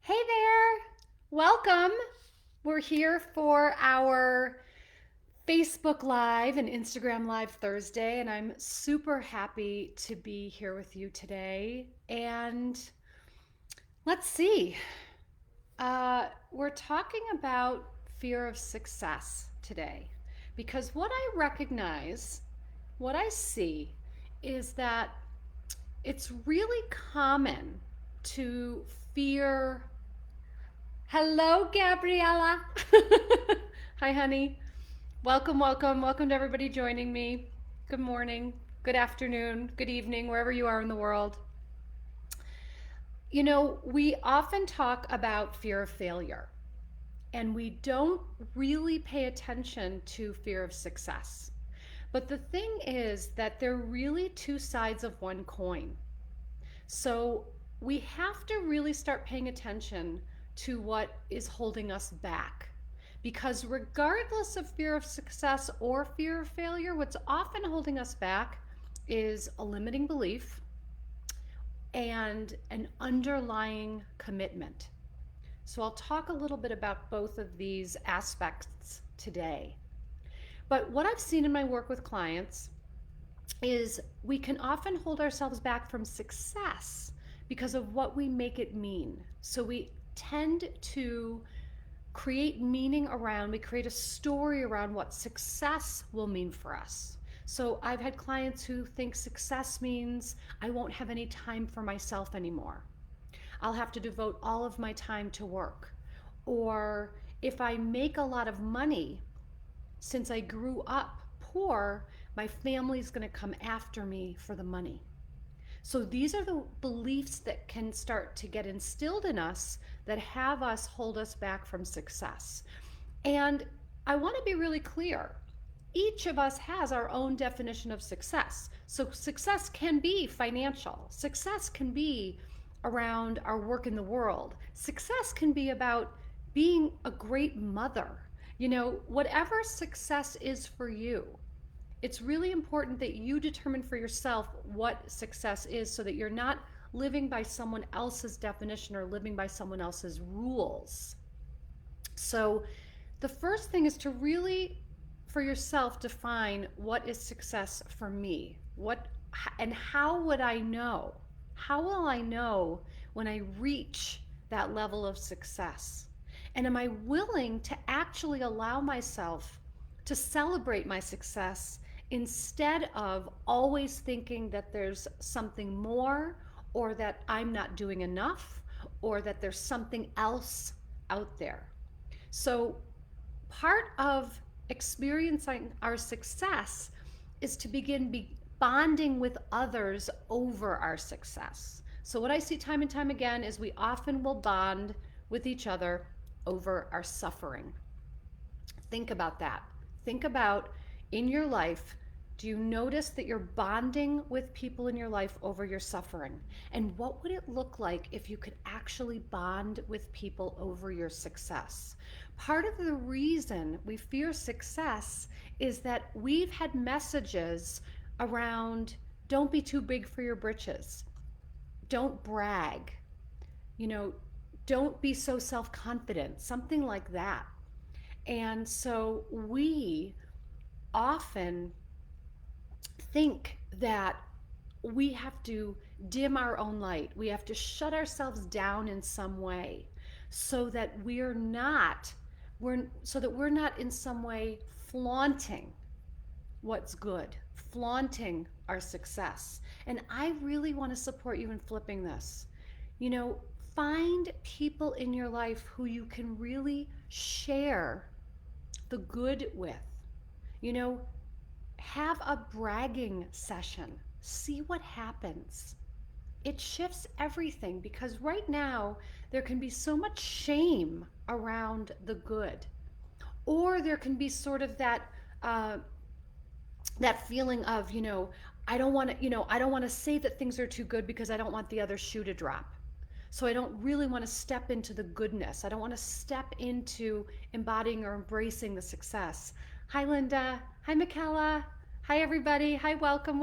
Hey there! Welcome! We're here for our Facebook Live and Instagram Live Thursday, and I'm super happy to be here with you today. And let's see, we're talking about fear of success today because what I recognize, what I see, is that it's really common to fear. Hello, Gabriella. Hi, honey. Welcome to everybody joining me. Good morning, good afternoon, good evening, wherever you are in the world. We often talk about fear of failure, and we don't really pay attention to fear of success. But the thing is that they're really two sides of one coin. So we have to really start paying attention to what is holding us back. Because regardless of fear of success or fear of failure, what's often holding us back is a limiting belief and an underlying commitment. So I'll talk a little bit about both of these aspects today. But what I've seen in my work with clients is we can often hold ourselves back from success because of what we make it mean. So we tend to create meaning around, we create a story around what success will mean for us. So I've had clients who think success means I won't have any time for myself anymore. I'll have to devote all of my time to work. Or if I make a lot of money, since I grew up poor, my family's going to come after me for the money. So these are the beliefs that can start to get instilled in us that have us hold us back from success. And I want to be really clear. Each of us has our own definition of success. So success can be financial. Success can be around our work in the world. Success can be about being a great mother. Whatever success is for you, it's really important that you determine for yourself what success is so that you're not living by someone else's definition or living by someone else's rules. So the first thing is to really, for yourself, define what is success for me. And how would I know? How will I know when I reach that level of success? And am I willing to actually allow myself to celebrate my success instead of always thinking that there's something more or that I'm not doing enough or that there's something else out there? So part of experiencing our success is to begin bonding with others over our success. So what I see time and time again is we often will bond with each other over our suffering. Think about that. Think about in your life, do you notice that you're bonding with people in your life over your suffering? And what would it look like if you could actually bond with people over your success? Part of the reason we fear success is that we've had messages around don't be too big for your britches, don't brag, you know, don't be so self-confident, something like that. And so we often think that we have to dim our own light. We have to shut ourselves down in some way so that we're not in some way flaunting what's good, flaunting our success. And I really want to support you in flipping this. Find people in your life who you can really share the good with. You know, have a bragging session. See what happens. It shifts everything because right now there can be so much shame around the good, or there can be sort of that feeling of I don't want to say that things are too good because I don't want the other shoe to drop. So I don't really want to step into the goodness. I don't want to step into embodying or embracing the success. Hi, Linda. Hi, Michaela. Hi, everybody. Hi, welcome.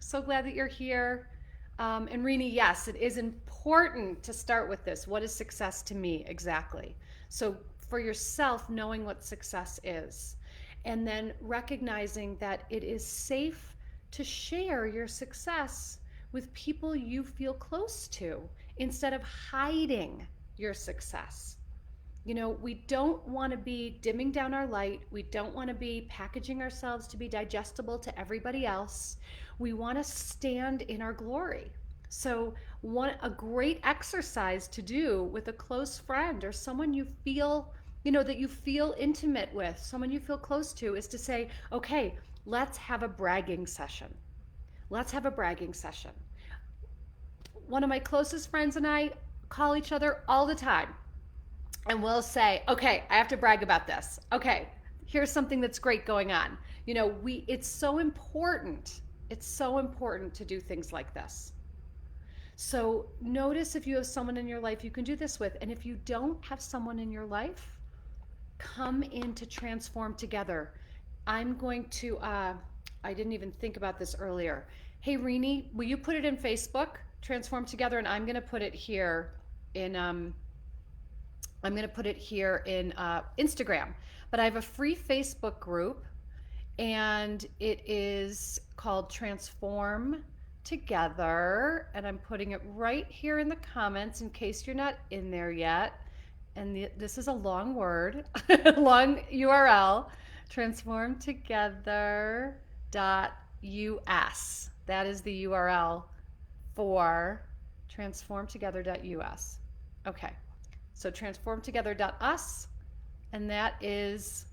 So glad that you're here. And Rini, yes, it is important to start with this. What is success to me exactly? So, for yourself, knowing what success is, and then recognizing that it is safe to share your success with people you feel close to instead of hiding your success. We don't want to be dimming down our light. We don't want to be packaging ourselves to be digestible to everybody else. We want to stand in our glory. So, a great exercise to do with a close friend or someone you feel, that you feel intimate with, someone you feel close to, is to say, okay, let's have a bragging session. Let's have a bragging session. One of my closest friends and I call each other all the time, and we'll say, okay, I have to brag about this. Okay, here's something that's great going on. It's so important. It's so important to do things like this. So notice if you have someone in your life you can do this with. And if you don't have someone in your life, come in to transform together. I'm going to, I didn't even think about this earlier. Hey, Rini, will you put it in Facebook, Transform Together? And I'm going to put it here in, Instagram. But I have a free Facebook group, and it is called Transform Together. And I'm putting it right here in the comments in case you're not in there yet. And this is a long word, long URL, transformtogether.us. That is the URL for transformtogether.us. Okay. So transformtogether.us, and that is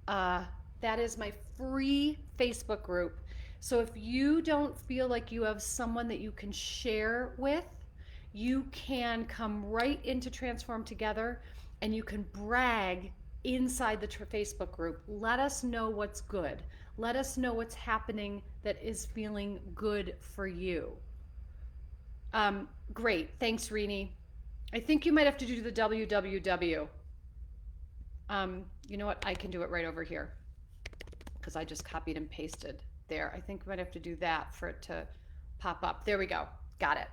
my free Facebook group. So if you don't feel like you have someone that you can share with, you can come right into Transform Together, and you can brag inside the Facebook group. Let us know what's good. Let us know what's happening that is feeling good for you. Great. Thanks, Rini. I think you might have to do the www. You know what? I can do it right over here because I just copied and pasted there. I think we might have to do that for it to pop up. There we go. Got it.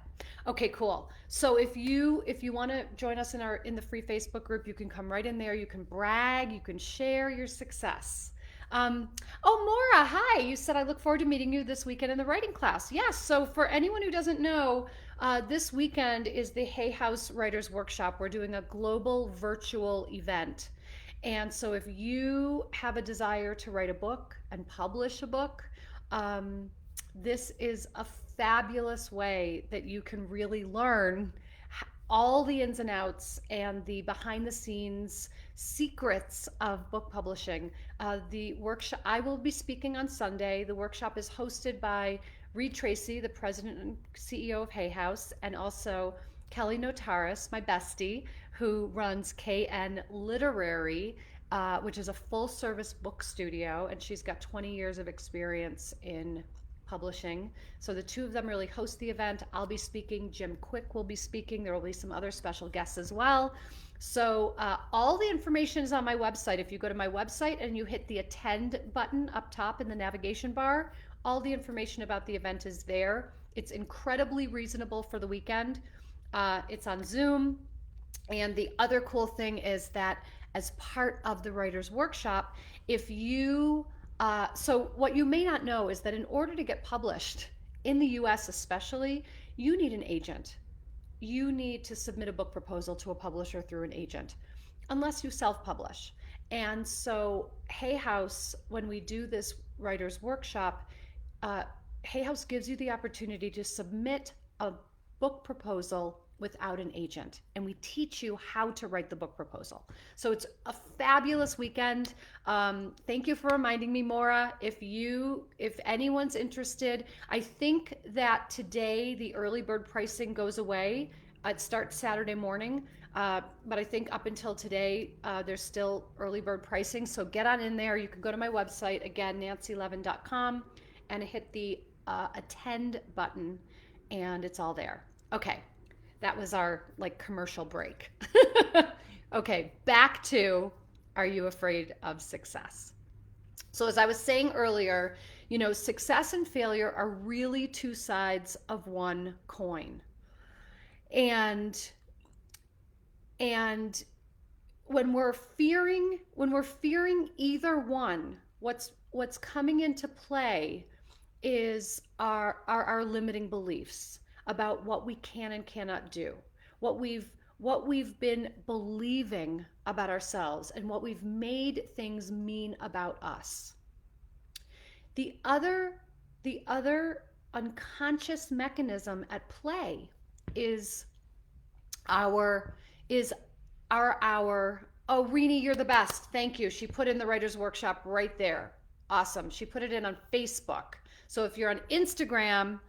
Okay, cool. So if you want to join us in the free Facebook group, you can come right in there. You can brag. You can share your success. Oh, Maura, hi. You said I look forward to meeting you this weekend in the writing class. Yes. So for anyone who doesn't know, this weekend is the Hay House Writers Workshop. We're doing a global virtual event. And so if you have a desire to write a book and publish a book, this is a fabulous way that you can really learn all the ins and outs and the behind the scenes secrets of book publishing. The workshop, I will be speaking on Sunday. The workshop is hosted by Reed Tracy, the president and CEO of Hay House, and also Kelly Notaris, my bestie, who runs KN Literary, which is a full service book studio, and she's got 20 years of experience in publishing. So the two of them really host the event. I'll be speaking. Jim Quick will be speaking. There will be some other special guests as well. So all the information is on my website. If you go to my website and you hit the attend button up top in the navigation bar, all the information about the event is there. It's incredibly reasonable for the weekend. It's on Zoom. And the other cool thing is that as part of the writer's workshop, if you so what you may not know is that in order to get published in the US especially, you need an agent. You need to submit a book proposal to a publisher through an agent, unless you self-publish. And so Hay House, when we do this writer's workshop, Hay House gives you the opportunity to submit a book proposal without an agent, and we teach you how to write the book proposal. So it's a fabulous weekend. Thank you for reminding me, Maura. If anyone's interested, I think that today the early bird pricing goes away. It starts Saturday morning, but I think up until today there's still early bird pricing. So get on in there. You can go to my website, again, nancylevin.com, and hit the attend button, and it's all there. Okay. That was our commercial break. Okay, back to, are you afraid of success? So as I was saying earlier, You know, success and failure are really two sides of one coin. And and when we're fearing either one, what's coming into play is our limiting beliefs about what we can and cannot do, what we've been believing about ourselves, and what we've made things mean about us. The other unconscious mechanism at play is our is our oh, Rini, you're the best. Thank you. She put in the writers workshop right there. Awesome. She put it in on Facebook. So if you're on Instagram,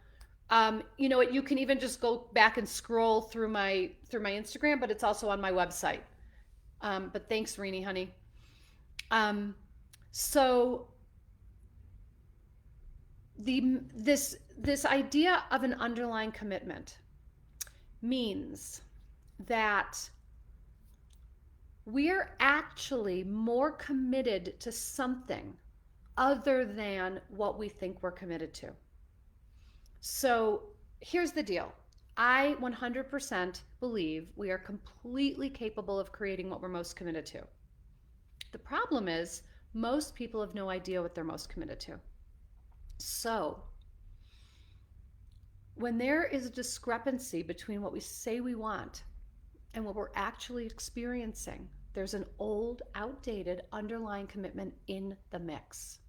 you know what, you can even just go back and scroll through my Instagram, but it's also on my website. But thanks, Rini, honey. So this idea of an underlying commitment means that we're actually more committed to something other than what we think we're committed to. So here's the deal. I 100% believe we are completely capable of creating what we're most committed to. The problem is, most people have no idea what they're most committed to. So when there is a discrepancy between what we say we want and what we're actually experiencing, there's an old, outdated underlying commitment in the mix.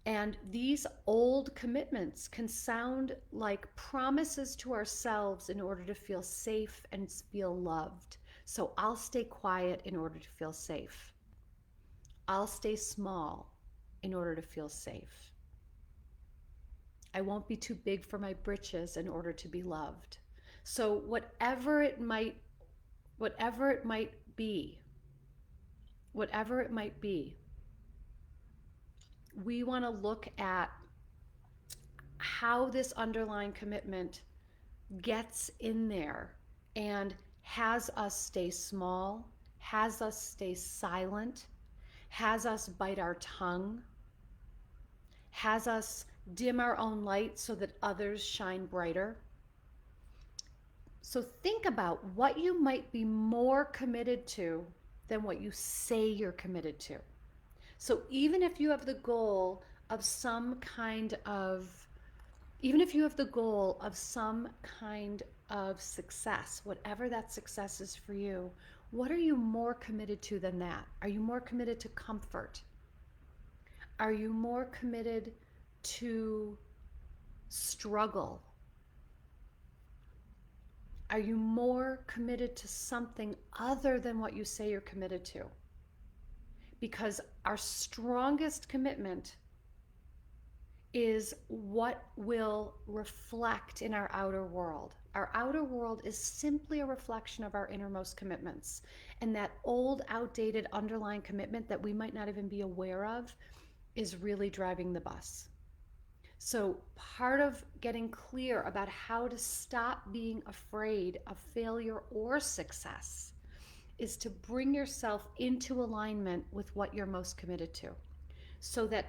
And these old commitments can sound like promises to ourselves in order to feel safe and feel loved. So I'll stay quiet in order to feel safe. I'll stay small in order to feel safe. I won't be too big for my britches in order to be loved. So whatever it might be, we want to look at how this underlying commitment gets in there and has us stay small, has us stay silent, has us bite our tongue, has us dim our own light so that others shine brighter. So think about what you might be more committed to than what you say you're committed to. So even if you have the goal of some kind of success, whatever that success is for you, what are you more committed to than that? Are you more committed to comfort? Are you more committed to struggle? Are you more committed to something other than what you say you're committed to? Because our strongest commitment is what will reflect in our outer world. Our outer world is simply a reflection of our innermost commitments. And that old, outdated, underlying commitment that we might not even be aware of is really driving the bus. So part of getting clear about how to stop being afraid of failure or success is to bring yourself into alignment with what you're most committed to, so that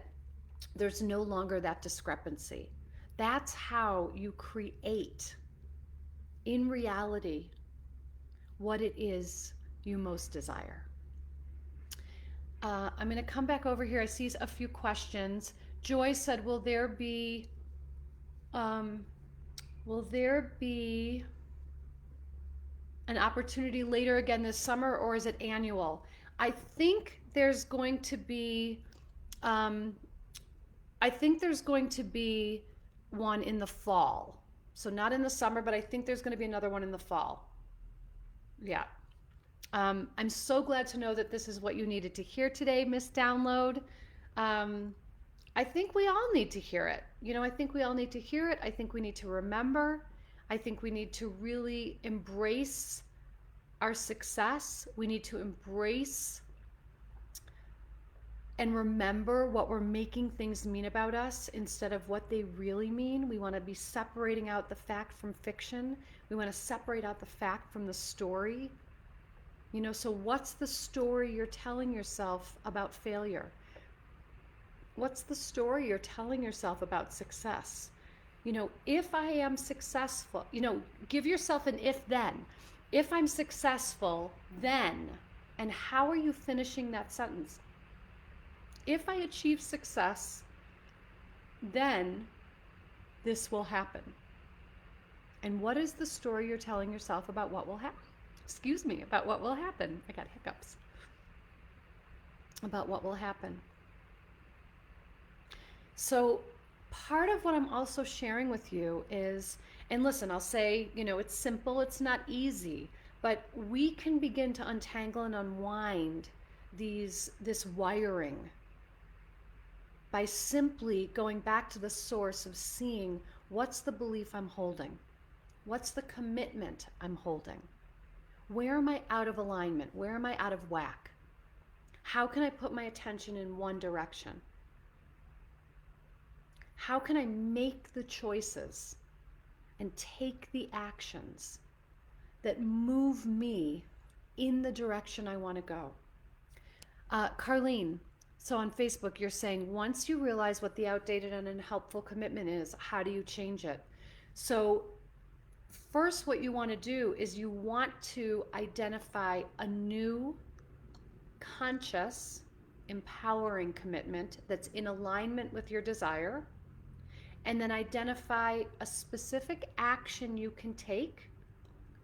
there's no longer that discrepancy. That's how you create, in reality, what it is you most desire. I'm going to come back over here. I see a few questions. Joy said, will there be an opportunity later again this summer, or is it annual? I think there's going to be one in the fall. So not in the summer, but I think there's going to be another one in the fall. Yeah. I'm so glad to know that this is what you needed to hear today, Miss Download. I think we all need to hear it. I think we all need to hear it. I think we need to remember. I think we need to really embrace our success. We need to embrace and remember what we're making things mean about us instead of what they really mean. We want to be separating out the fact from fiction. We want to separate out the fact from the story. So what's the story you're telling yourself about failure? What's the story you're telling yourself about success? If I am successful, give yourself an if then. If I'm successful, then. And how are you finishing that sentence? If I achieve success, then this will happen. And what is the story you're telling yourself about what will happen? Excuse me, about what will happen. I got hiccups. About what will happen. So part of what I'm also sharing with you is, and listen, I'll say, it's simple, it's not easy, but we can begin to untangle and unwind this wiring by simply going back to the source of seeing what's the belief I'm holding, what's the commitment I'm holding, where am I out of alignment, where am I out of whack, how can I put my attention in one direction, how can I make the choices and take the actions that move me in the direction I want to go. Carlene, so on Facebook, you're saying, once you realize what the outdated and unhelpful commitment is, how do you change it? So first, what you want to do is you want to identify a new, conscious, empowering commitment that's in alignment with your desire, and then identify a specific action you can take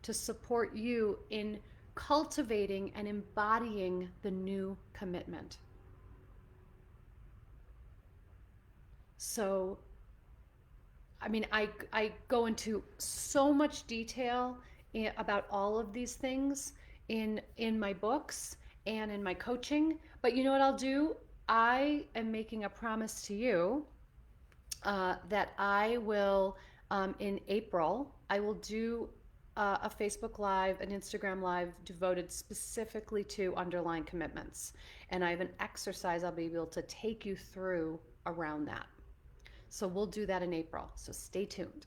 to support you in cultivating and embodying the new commitment. So, I go into so much detail about all of these things in my books and in my coaching. But you know what I'll do? I am making a promise to you that I will, in April, I will do a Facebook Live, an Instagram Live devoted specifically to underlying commitments. And I have an exercise I'll be able to take you through around that. So we'll do that in April. So stay tuned.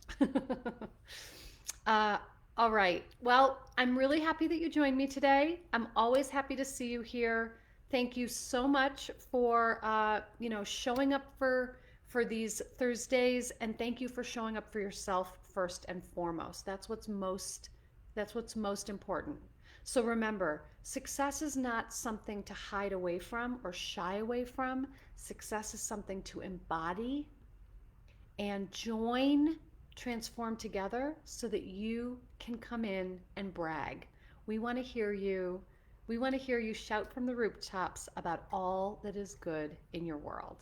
All right. Well, I'm really happy that you joined me today. I'm always happy to see you here. Thank you so much for showing up for these Thursdays, and thank you for showing up for yourself first and foremost. That's what's most important. So remember, success is not something to hide away from or shy away from. Success is something to embody and join, transform together so that you can come in and brag. We want to hear you. We want to hear you shout from the rooftops about all that is good in your world.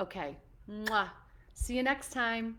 Okay. Mwah. See you next time.